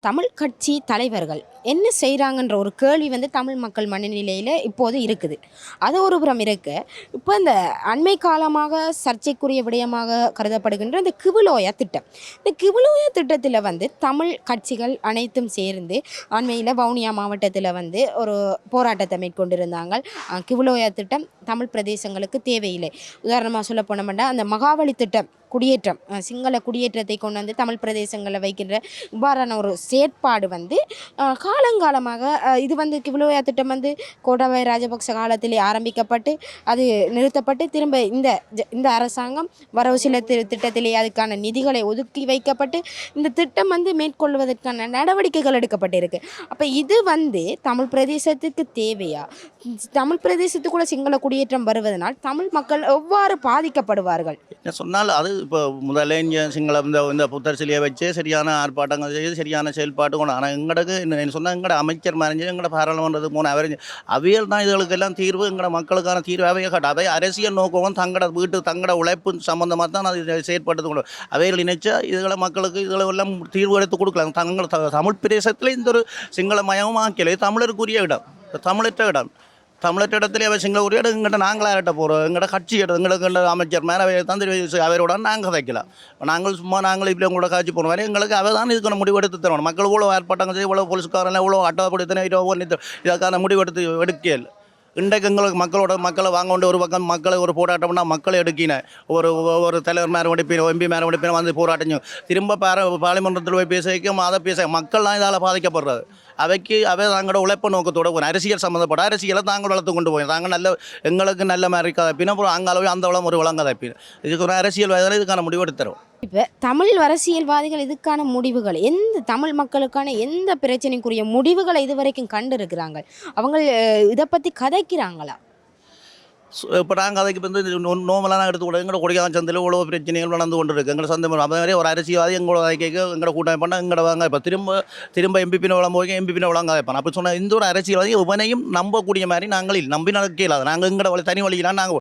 தமிழ் கட்சி தலைவர்கள் என்ன செய்கிறாங்கன்ற ஒரு கேள்வி தமிழ் மக்கள் மனநிலையில் இப்போது இருக்குது. அது ஒரு புறம் இருக்க, இப்போ இந்த அண்மை காலமாக சர்ச்சைக்குரிய விடயமாக கருதப்படுகின்ற இந்த கிவுலோயா திட்டம். இந்த கிவுலோயா திட்டத்தில் தமிழ் கட்சிகள் அனைத்தும் சேர்ந்து அண்மையில் வவுனியா மாவட்டத்தில் ஒரு போராட்டத்தை மேற்கொண்டிருந்தாங்க. கிவுலோயா திட்டம் தமிழ் பிரதேசங்களுக்கு தேவையில்லை. உதாரணமாக சொல்ல போனோம்னா அந்த மகாவலி திட்டம் குடியேற்றம், சிங்கள குடியேற்றத்தை கொண்டு தமிழ் பிரதேசங்களில் வைக்கின்ற இவ்வாறான ஒரு செயற்பாடு காலங்காலமாக இது கிவுலோயா திட்டம் கோட்டாபய ராஜபக்ச காலத்திலே ஆரம்பிக்கப்பட்டு அது நிறுத்தப்பட்டு திரும்ப இந்த அரசாங்கம் வரவு சில திட்டத்திலே அதுக்கான நிதிகளை ஒதுக்கி வைக்கப்பட்டு இந்த திட்டம் மேற்கொள்வதற்கான நடவடிக்கைகள் எடுக்கப்பட்டிருக்கு. அப்போ இது தமிழ் பிரதேசத்துக்கு தேவையா? தமிழ் பிரதேசத்துக்குள்ள சிங்கள குடியேற்றம் வருவதனால் தமிழ் மக்கள் எவ்வாறு பாதிக்கப்படுவார்கள் சொன்னால் அது இப்போ முதல்ல இங்கே சிங்கள இந்த புத்தர் சிலையை வச்சு சரியான ஆர்ப்பாட்டங்கள் செய்து சரியான செயல்பாட்டு கொண்டு. ஆனால் எங்களுக்கு என்ன சொன்னால் எங்களோட அமைச்சர் மறைஞ்சு எங்களோட பாராளுமன்றத்துக்கு போன அவையல் தான் இதுகளுக்கெல்லாம் தீர்வு. எங்களோட மக்களுக்கான தீர்வு அவையை காட்டும். அவை அரசியல் நோக்கம் தங்களோட உழைப்பு சம்மந்தமாக தான் அது செயற்படுத்தி கொண்டு. அவைகள் நினைச்சா இதுகளை மக்களுக்கு இதுகளெல்லாம் தீர்வு எடுத்து கொடுக்கலாம். தமிழ் பிரதேசத்தில் இந்த ஒரு சிங்கள மயமும் ஆக்கலை தமிழருக்குரிய இடம், தமிழற்ற இடம். தமிழற்ற இடத்துல அவர் சிங்கள உரிய இடம் எங்கிட்ட நாங்களாக இட்ட போகிறோம். எங்கள்கிட்ட கட்சி இடம் எங்களுக்கு அமைச்சர் மேலே தந்திரி அவரோட நாங்கள் தைக்கலாம். நாங்கள் இப்படி உங்களோட காட்சி போன வரை எங்களுக்கு அவை தான் இதுக்கான முடிவு எடுத்து தரணும். மக்கள் இவ்வளோ ஏற்பாட்டாங்க செய்ய இவ்வளோ போலீஸ்காரெல்லாம் இவ்வளோ அட்டப்படுத்தின இதற்கான முடிவு எடுக்கல. இன்றைக்கு எங்களுக்கு மக்களை வாங்க கொண்டு ஒரு பக்கம் மக்களை ஒரு போராட்டம்னா மக்களை எடுக்கின ஒரு தலைவர் மேலே எடுப்பின எம்பி மேலே எடுப்பின போராட்டம் திரும்ப பாராளுமன்றத்தில் போய் பேச வைக்கும். அதை பேச மக்கள்லாம் இதால் பாதிக்கப்படுறது. அவை தாங்களோட உழைப்பு நோக்கத்தோட ஒரு அரசியல் சம்மந்தப்பட்ட அரசியலை தாங்கள் வளர்த்து கொண்டு போய் தாங்கள் எங்களுக்கு நல்ல மாதிரி கதைப்பின அப்புறம் அங்காலவே அந்த வளம் ஒரு வளம் கதைப்பின. இதுக்கு ஒரு அரசியல் வயதில் இதுக்கான முடிவு எடுத்துரும். இப்போ தமிழ் அரசியல்வாதிகள் இதுக்கான முடிவுகள் தமிழ் மக்களுக்கான எந்த பிரச்சனைக்குரிய முடிவுகளை இதுவரைக்கும் கண்டு இருக்கிறாங்க? அவங்க இதை பற்றி கதைக்கிறாங்களா? இப்போ நாங்கள் அதுக்கு நோமலாக எடுத்து கூட எங்களோட கொடியான் சந்தையில் இவ்வளோ பிரச்சனைகள் வளர்ந்து கொண்டு இருக்குது. எங்களை சொந்த அதே மாதிரி ஒரு அரசியல்வாதி எங்களோட கேட்க எங்களோட கூட்டம் பண்ணால் எங்களோட வாங்க இப்போ திரும்ப எம்பிபின வளம் போய் எம்பிபின வளங்க வைப்பான். அப்படி சொன்னால் இந்த ஒரு அரசியல்வாதி இவனையும் நம்பக்கூடிய மாதிரி நாங்கள் நம்பி நடக்கலாது. நாங்கள் எங்களோட தனி வழியெல்லாம் நாங்கள்